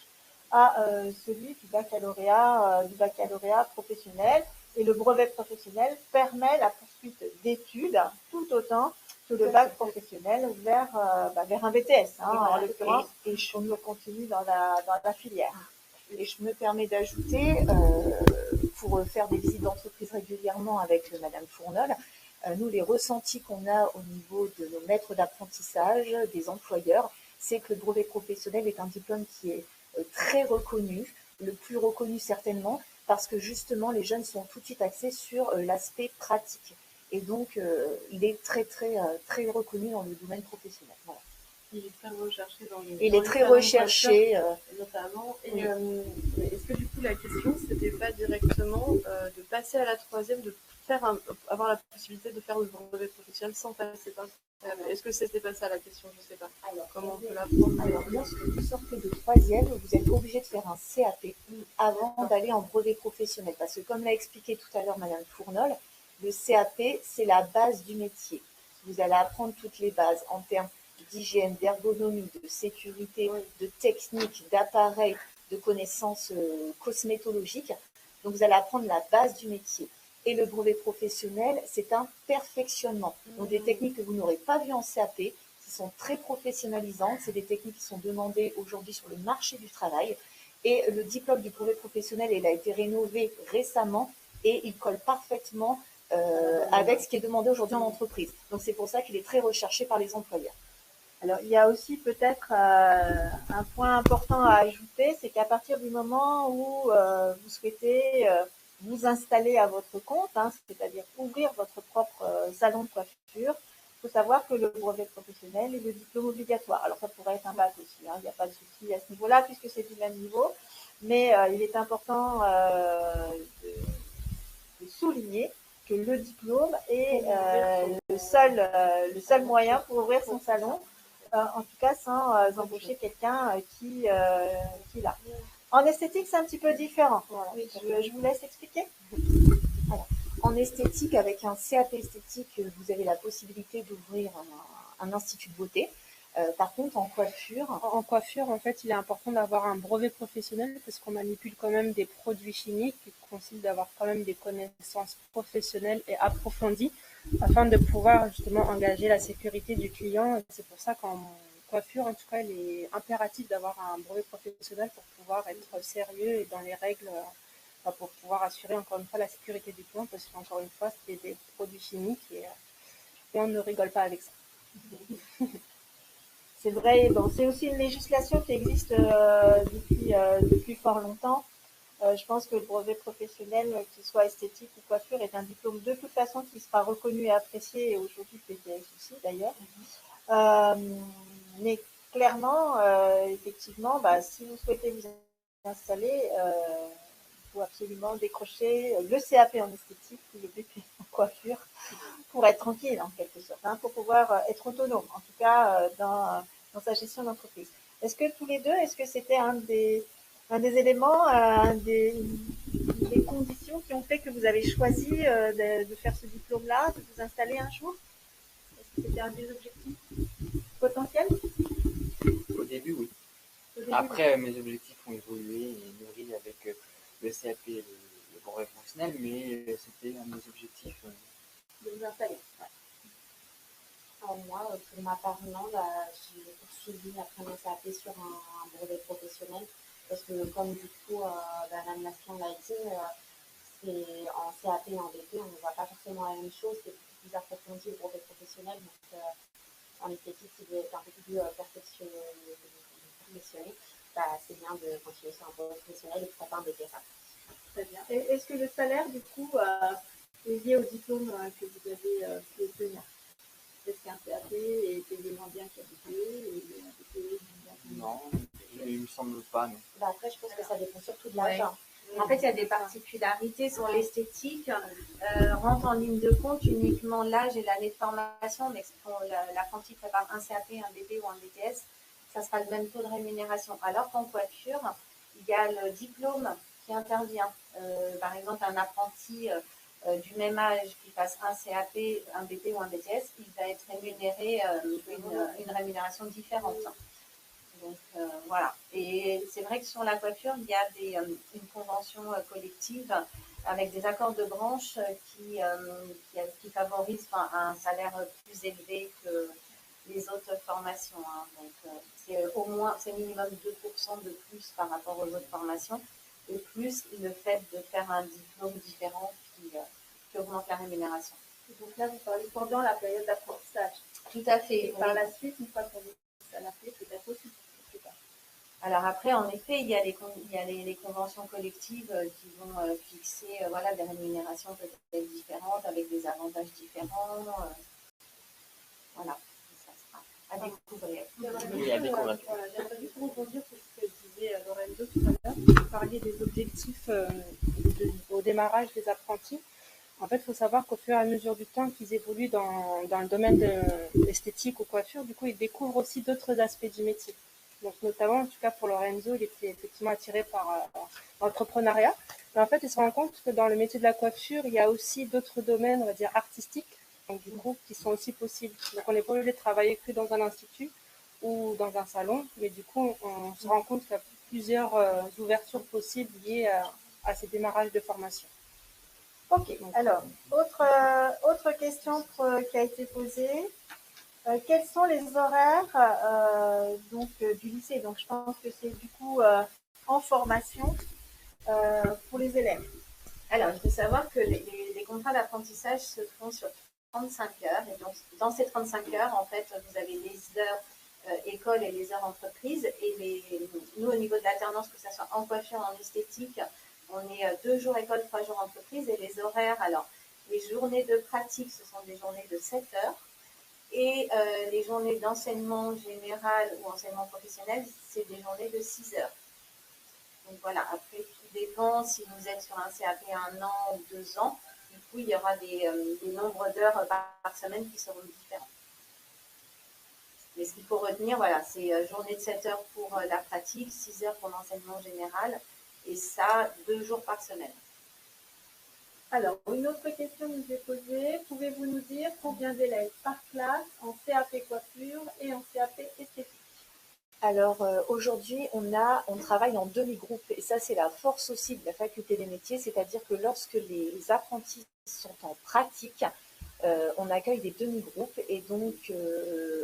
à celui du baccalauréat professionnel. Et le brevet professionnel permet la poursuite d'études tout autant que le bac professionnel vers un BTS, en l'occurrence, et on continue dans la filière. Et je me permets d'ajouter, pour faire des visites d'entreprise régulièrement avec Madame Fournol, nous, les ressentis qu'on a au niveau de nos maîtres d'apprentissage, des employeurs, c'est que le brevet professionnel est un diplôme qui est très reconnu, le plus reconnu certainement, parce que justement, les jeunes sont tout de suite axés sur l'aspect pratique. Et donc, il est très, très, très reconnu dans le domaine professionnel. Voilà. Il est très recherché dans les. Il est très recherché. Notamment. Et Oui. est-ce que du coup la question c'était pas directement de passer à la troisième, de avoir la possibilité de faire le brevet professionnel sans passer par le CAP? Est-ce que c'était pas ça la question? Je sais pas. Alors, comment on peut l'apprendre? Alors, lorsque vous sortez de troisième, vous êtes obligé de faire un CAP avant d'aller en brevet professionnel. Parce que comme l'a expliqué tout à l'heure Madame Fournol, le CAP, c'est la base du métier. Vous allez apprendre toutes les bases en termes d'hygiène, d'ergonomie, de sécurité, de technique, d'appareil, de connaissances cosmétologiques. Donc, vous allez apprendre la base du métier. Et le brevet professionnel, c'est un perfectionnement. Donc, des techniques que vous n'aurez pas vues en CAP, qui sont très professionnalisantes. C'est des techniques qui sont demandées aujourd'hui sur le marché du travail. Et le diplôme du brevet professionnel, il a été rénové récemment et il colle parfaitement avec ce qui est demandé aujourd'hui en entreprise. Donc, c'est pour ça qu'il est très recherché par les employeurs. Alors, il y a aussi peut-être un point important à ajouter, c'est qu'à partir du moment où vous souhaitez vous installer à votre compte, c'est-à-dire ouvrir votre propre salon de coiffure, il faut savoir que le brevet professionnel est le diplôme obligatoire. Alors, ça pourrait être un bac aussi, il n'y a pas de souci à ce niveau-là, puisque c'est du même niveau, mais il est important de souligner que le diplôme est le seul moyen pour ouvrir son salon, en tout cas sans embaucher quelqu'un qui l'a. En esthétique, c'est un petit peu différent. Voilà. Oui, je vous laisse expliquer. Alors, en esthétique, avec un CAP esthétique, vous avez la possibilité d'ouvrir un institut de beauté. Par contre, en coiffure... En coiffure, en fait, il est important d'avoir un brevet professionnel parce qu'on manipule quand même des produits chimiques qui consistent d'avoir quand même des connaissances professionnelles et approfondies afin de pouvoir justement engager la sécurité du client. C'est pour ça qu'en coiffure, en tout cas, il est impératif d'avoir un brevet professionnel pour pouvoir être sérieux et dans les règles, pour pouvoir assurer encore une fois la sécurité du client parce qu'encore une fois, c'est des produits chimiques et on ne rigole pas avec ça. C'est vrai, bon, c'est aussi une législation qui existe depuis fort longtemps. Je pense que le brevet professionnel, qu'il soit esthétique ou coiffure, est un diplôme de toute façon qui sera reconnu et apprécié, et aujourd'hui BTS aussi d'ailleurs. Mais clairement, effectivement, si vous souhaitez vous installer, il faut absolument décrocher le CAP en esthétique ou le BP en coiffure pour être tranquille en quelque sorte, pour pouvoir être autonome, en tout cas dans sa gestion d'entreprise. Est-ce que tous les deux, est-ce que c'était un des éléments, des conditions qui ont fait que vous avez choisi de faire ce diplôme-là, de vous installer un jour? Est-ce que c'était un des objectifs potentiels? Au début, oui. Après, mes objectifs ont évolué et mûri avec le CAP et le brevet professionnel, mais c'était un de mes objectifs. De vous installer. Ouais. Alors moi, pour ma part, non, j'ai poursuivi après mon CAP sur un brevet professionnel parce que comme du coup, Madame Masson l'a dit, c'est en CAP et en BP, on ne voit pas forcément la même chose, c'est beaucoup plus approfondi le brevet professionnel, donc en esthétique, il doit être un peu plus perfectionné. C'est bien de continuer sur un brevet professionnel et pourquoi pas un BP. Très bien. Et est-ce que le salaire, du coup, est lié au diplôme que vous avez pu obtenir? Est-ce qu'un CAP est payé moins bien qu'un BP Non, il me semble pas. Non. Après, je pense que ça dépend surtout de l'argent. En fait, il y a des particularités sur l'esthétique. Rentre en ligne de compte uniquement l'âge et l'année de formation, mais pour l'apprenti prépare un CAP, un BP ou un BTS, ça sera le même taux de rémunération. Alors qu'en coiffure, il y a le diplôme qui intervient. Par exemple, un apprenti du même âge qui fasse un CAP, un BP ou un BTS, il va être rémunéré une rémunération différente. Donc voilà. Et c'est vrai que sur la coiffure, il y a une convention collective avec des accords de branche qui favorisent un salaire plus élevé que les autres formations. Donc c'est au moins, c'est minimum 2% de plus par rapport aux autres formations, et plus le fait de faire un diplôme différent qui augmente la rémunération. Et donc là, vous parlez pendant la période d'apprentissage. Tout à fait. Et par la suite, une fois qu'on est salarié, peut-être aussi. Alors après, en effet, il y a les conventions collectives qui vont fixer des rémunérations peut-être différentes, avec des avantages différents. Voilà. à découvrir. Oui, à découvrir. J'aimerais juste rebondir sur ce que disait Lorenzo tout à l'heure. Vous parliez des objectifs au démarrage des apprentis. En fait, il faut savoir qu'au fur et à mesure du temps qu'ils évoluent dans le domaine de l'esthétique ou coiffure, du coup, ils découvrent aussi d'autres aspects du métier. Donc, notamment, en tout cas pour Lorenzo, il était effectivement attiré par l'entrepreneuriat. Mais en fait, il se rend compte que dans le métier de la coiffure, il y a aussi d'autres domaines, on va dire, artistiques, donc du coup, qui sont aussi possibles. Donc, on n'est pas obligé de travailler que dans un institut ou dans un salon, mais du coup, on se rend compte qu'il y a plusieurs ouvertures possibles liées à ces démarrages de formation. Ok, alors, autre question qui a été posée. Quels sont les horaires du lycée? Donc, je pense que c'est du coup en formation pour les élèves. Alors, il faut savoir que les contrats d'apprentissage se font sur 35 heures. Et donc, dans ces 35 heures, en fait, vous avez les heures école et les heures entreprise. Et nous, au niveau de l'alternance, que ce soit en coiffure, en esthétique, on est 2 jours école, 3 jours entreprise. Et les horaires, alors, les journées de pratique, ce sont des journées de 7 heures. Et les journées d'enseignement général ou enseignement professionnel, c'est des journées de 6 heures. Donc voilà, après, tout dépend si vous êtes sur un CAP 1 an ou 2 ans. Du coup, il y aura des nombres d'heures par semaine qui seront différents. Mais ce qu'il faut retenir, voilà, c'est journée de 7 heures pour la pratique, 6 heures pour l'enseignement général, et ça, 2 jours par semaine. Alors, une autre question nous est posée. Pouvez-vous nous dire combien d'élèves par classe en CAP coiffure et en CAP esthétique? Alors aujourd'hui, on travaille en demi-groupe et ça c'est la force aussi de la faculté des métiers, c'est-à-dire que lorsque les apprentis sont en pratique, on accueille des demi-groupes et donc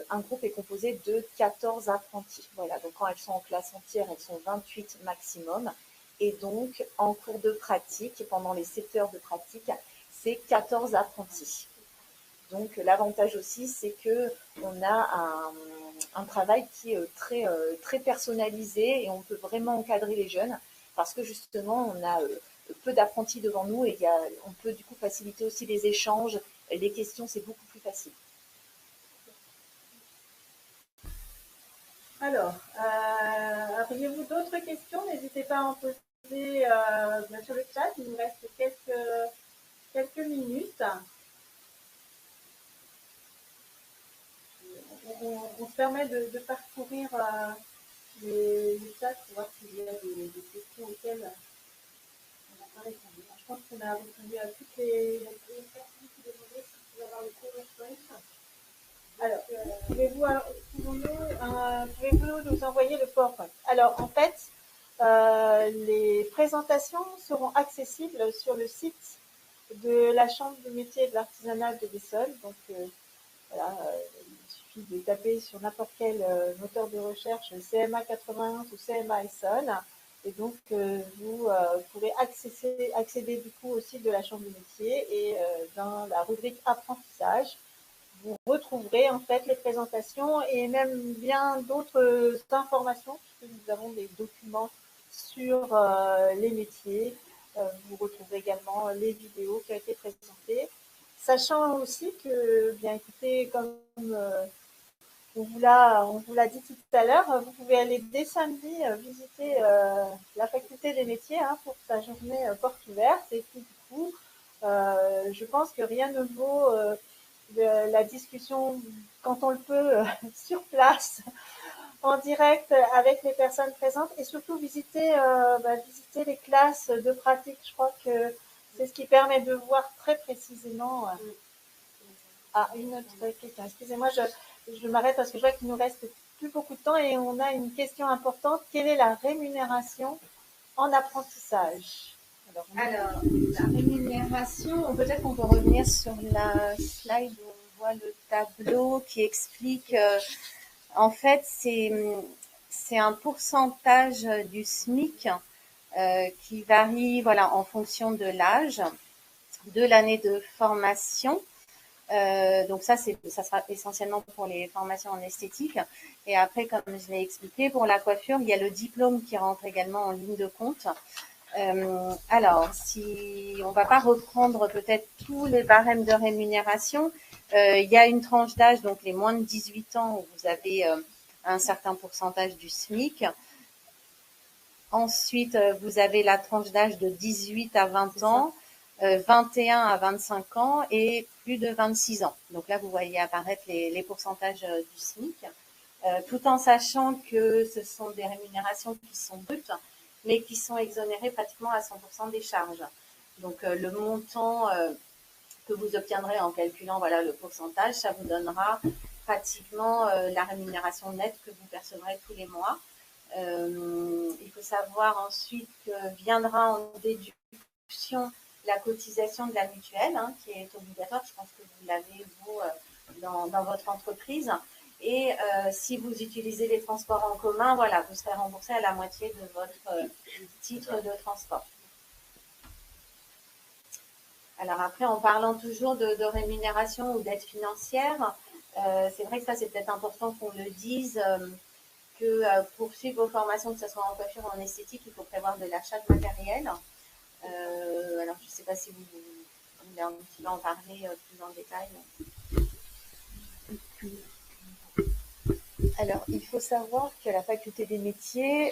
un groupe est composé de 14 apprentis. Voilà, donc quand elles sont en classe entière, elles sont 28 maximum. Et donc en cours de pratique, pendant les 7 heures de pratique, c'est 14 apprentis. Donc l'avantage aussi, c'est qu'on a un travail qui est très personnalisé et on peut vraiment encadrer les jeunes parce que justement, on a peu d'apprentis devant nous et on peut du coup faciliter aussi les échanges. Les questions, c'est beaucoup plus facile. Alors, auriez-vous d'autres questions? N'hésitez pas à en poser sur le chat. Il nous reste quelques minutes. On se permet de parcourir les chats pour voir s'il y a des questions auxquelles on n'a pas répondu. Je pense qu'on a répondu à toutes les personnes qui demandaient si vous avoir le PowerPoint. Alors, pouvez-vous nous envoyer le PowerPoint? Alors, en fait, les présentations seront accessibles sur le site de la Chambre du métier et de l'artisanat de l'Essonne. Donc, voilà, il suffit de taper sur n'importe quel moteur de recherche CMA 91 ou CMA Essonne. Et donc, vous pourrez accéder du coup au site de la Chambre du métier et dans la rubrique apprentissage, vous retrouverez en fait les présentations et même bien d'autres informations puisque nous avons des documents sur les métiers. Vous retrouverez également les vidéos qui ont été présentées. Sachant aussi que, bien écoutez, comme on vous l'a dit tout à l'heure, vous pouvez aller dès samedi visiter la faculté des métiers pour sa journée porte ouverte. Et puis du coup, je pense que rien ne vaut la discussion quand on le peut sur place, en direct avec les personnes présentes et surtout visiter les classes de pratique. Je crois que c'est ce qui permet de voir très précisément. Une autre question. Excusez-moi, je m'arrête parce que je vois qu'il nous reste plus beaucoup de temps et on a une question importante. Quelle est la rémunération en apprentissage? Alors, la rémunération, peut-être qu'on peut revenir sur la slide où on voit le tableau qui explique, en fait, c'est un pourcentage du SMIC qui varie voilà, en fonction de l'âge, de l'année de formation. Donc ça sera essentiellement pour les formations en esthétique. Et après, comme je l'ai expliqué, pour la coiffure, il y a le diplôme qui rentre également en ligne de compte. Alors, si on va pas reprendre peut-être tous les barèmes de rémunération, Il y a une tranche d'âge, donc les moins de 18 ans, où vous avez un certain pourcentage du SMIC. Ensuite, vous avez la tranche d'âge de 18 à 20 ans, 21 à 25 ans et plus de 26 ans. Donc là, vous voyez apparaître les pourcentages du SMIC, tout en sachant que ce sont des rémunérations qui sont brutes, mais qui sont exonérées pratiquement à 100% des charges. Donc le montant que vous obtiendrez en calculant voilà, le pourcentage, ça vous donnera pratiquement la rémunération nette que vous percevrez tous les mois. Il faut savoir ensuite que viendra en déduction la cotisation de la mutuelle, hein, qui est obligatoire. Je pense que vous l'avez, vous, dans votre entreprise. Et si vous utilisez les transports en commun, voilà, vous serez remboursé à la moitié de votre titre de transport. Alors après, en parlant toujours de rémunération ou d'aide financière, c'est vrai que ça, c'est peut-être important qu'on le dise, que pour suivre vos formations, que ce soit en coiffure ou en esthétique, il faut prévoir de l'achat de matériel. Alors, je ne sais pas si vous voulez un petit peu en parler plus en détail. Alors, il faut savoir qu'à la faculté des métiers,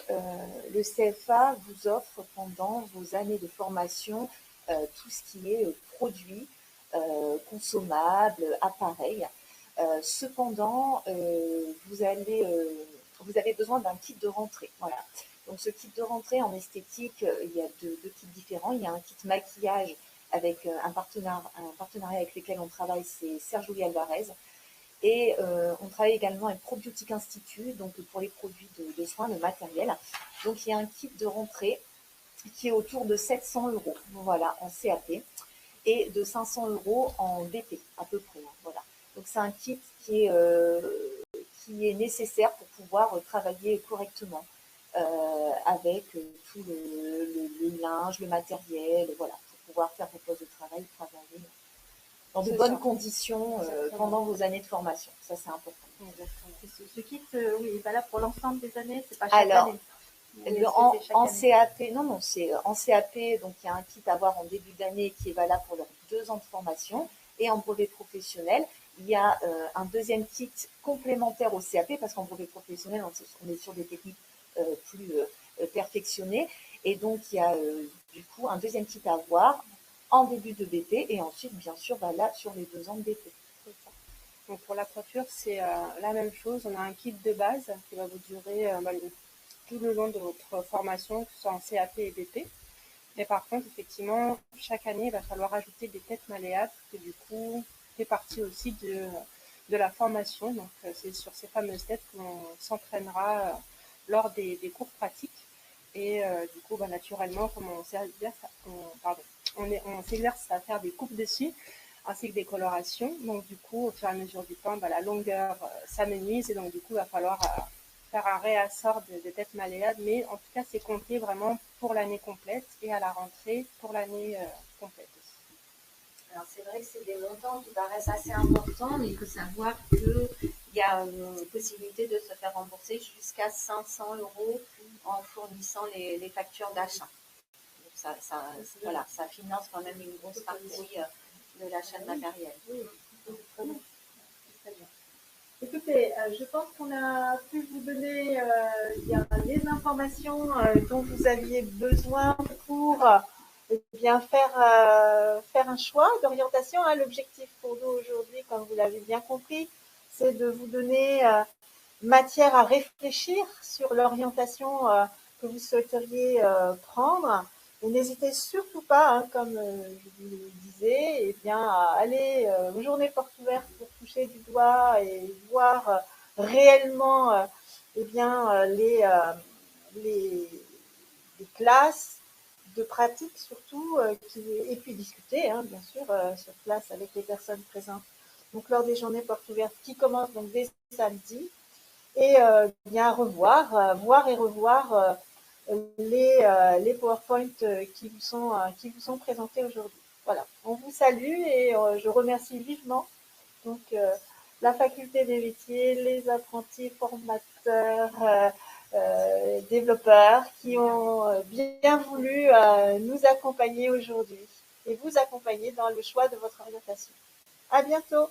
le CFA vous offre pendant vos années de formation tout ce qui est produits, consommables, appareils. Cependant, vous avez besoin d'un kit de rentrée. Voilà. Donc, ce kit de rentrée en esthétique, il y a deux kits différents. Il y a un kit maquillage avec un partenariat avec lequel on travaille, c'est Sergio Alvarez. Et on travaille également avec Probiotic Institute, donc pour les produits de soins, le matériel. Donc, il y a un kit de rentrée qui est autour de 700 €, voilà, en CAP, et de 500 € en BP, à peu près. Voilà. Donc, c'est un kit qui est nécessaire pour pouvoir travailler correctement avec tout le linge, le matériel, voilà, pour pouvoir faire vos postes de travail, travailler dans de bonnes conditions pendant vos années de formation. Ça, c'est important. Exactement. Ce kit, oui, est valable pour l'ensemble des années, c'est pas chaque année. En CAP, non, c'est en CAP, donc il y a un kit à avoir en début d'année qui est valable pour leurs 2 ans de formation. Et en brevet professionnel, il y a un deuxième kit complémentaire au CAP, parce qu'en brevet professionnel, on est sur des techniques plus perfectionnées. Et donc, il y a du coup un deuxième kit à avoir en début de BP et ensuite, bien sûr, valable sur les 2 ans de BP. Donc pour la coiffure, c'est la même chose. On a un kit de base qui va vous durer tout le long de votre formation, que ce soit en CAP et BP. Mais par contre, effectivement, chaque année, il va falloir ajouter des têtes malléables, qui du coup fait partie aussi de la formation. Donc c'est sur ces fameuses têtes qu'on s'entraînera lors des cours pratiques. Et du coup, naturellement, comme on s'exerce à faire des coupes dessus, ainsi que des colorations. Donc du coup, au fur et à mesure du temps, la longueur s'amenuise et donc du coup, il va falloir faire un réassort de têtes malléables. Mais en tout cas, c'est compté vraiment pour l'année complète et à la rentrée pour l'année complète aussi. Alors c'est vrai que c'est des montants qui paraissent assez importants, mais il faut savoir qu'il y a une possibilité de se faire rembourser jusqu'à 500 € en fournissant les factures d'achat. Voilà, ça finance quand même une grosse partie de l'achat de matériel. Oui, très bien. Écoutez, je pense qu'on a pu vous donner les informations dont vous aviez besoin pour bien faire un choix d'orientation. L'objectif pour nous aujourd'hui, comme vous l'avez bien compris, c'est de vous donner matière à réfléchir sur l'orientation que vous souhaiteriez prendre. Et n'hésitez surtout pas, comme je vous le disais, à aller aux journées portes ouvertes pour toucher du doigt et voir réellement les classes de pratique surtout, et puis discuter, bien sûr, sur place avec les personnes présentes. Donc lors des journées portes ouvertes qui commencent donc dès samedi, et voir et revoir les PowerPoint qui vous sont présentés aujourd'hui. Voilà, on vous salue et je remercie vivement donc la faculté des métiers, les apprentis formateurs, développeurs qui ont bien voulu nous accompagner aujourd'hui et vous accompagner dans le choix de votre orientation. À bientôt.